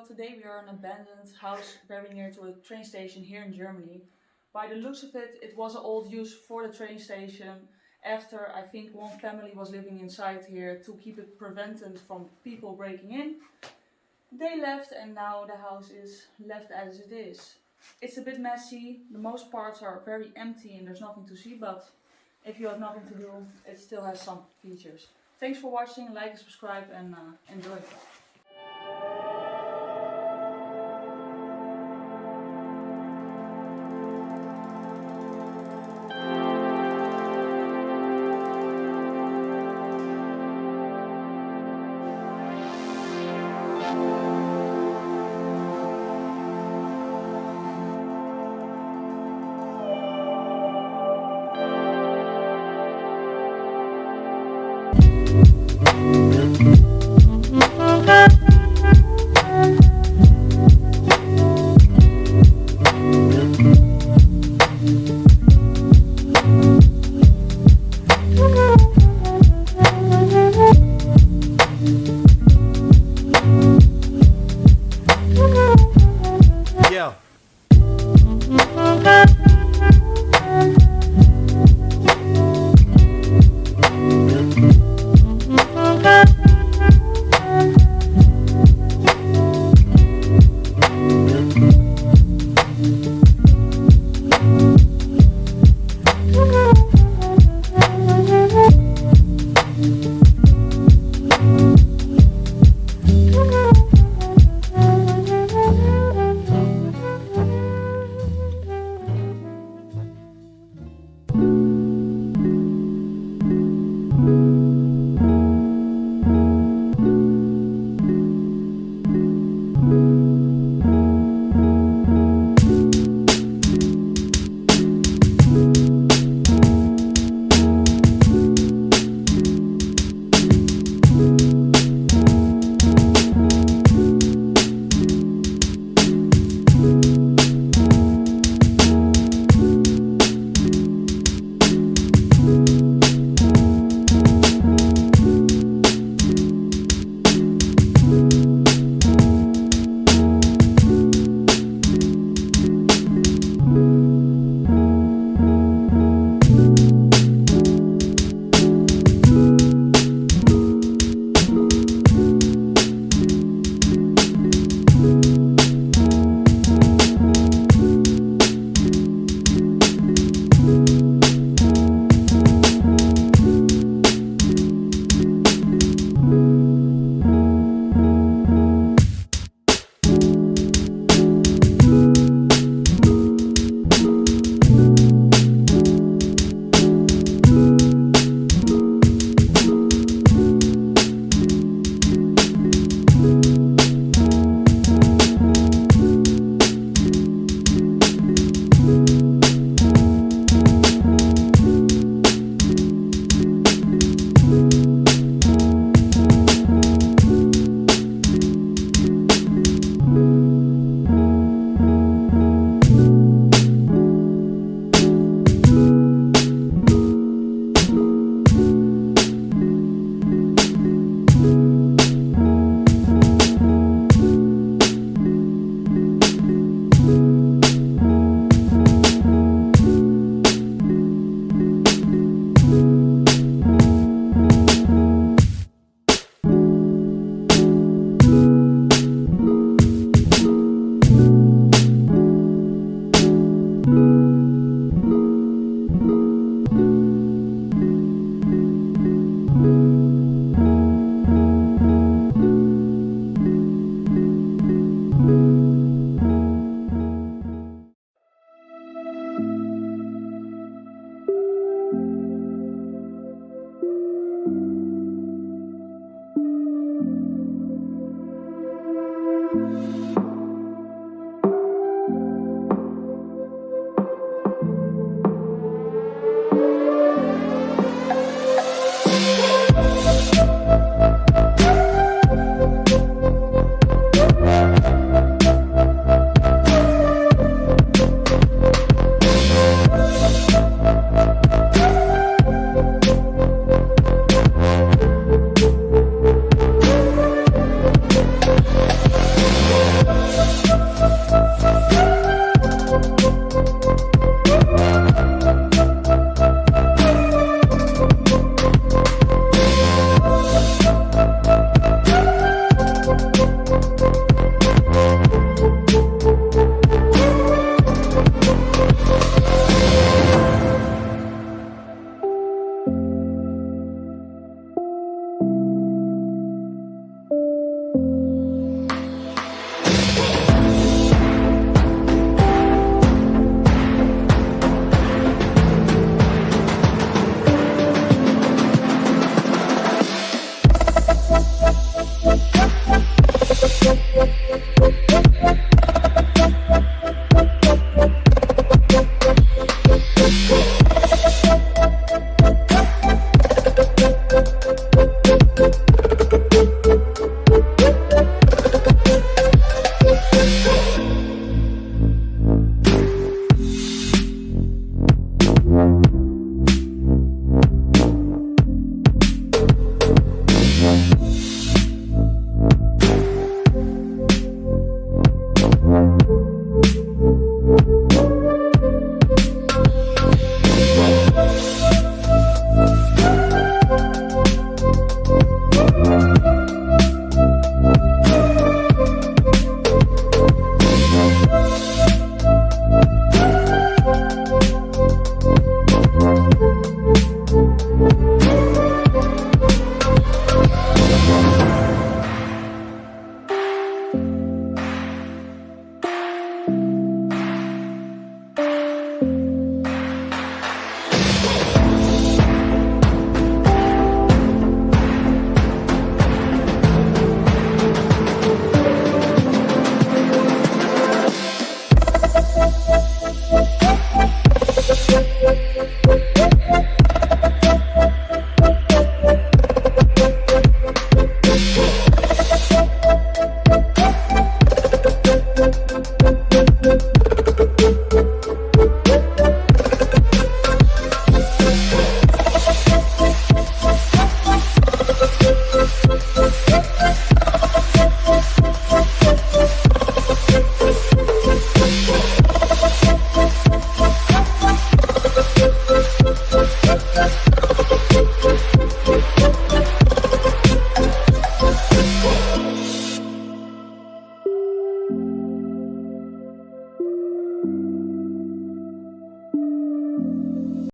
today we are in an abandoned house very near to a train station here in Germany. By the looks of it, it was an old use for the train station after I think one family was living inside here to keep it prevented from people breaking in. They left and now the house is left as it is. It's a bit messy, the most parts are very empty and there's nothing to see, but if you have nothing to do, it still has some features. Thanks for watching, like and subscribe, and enjoy.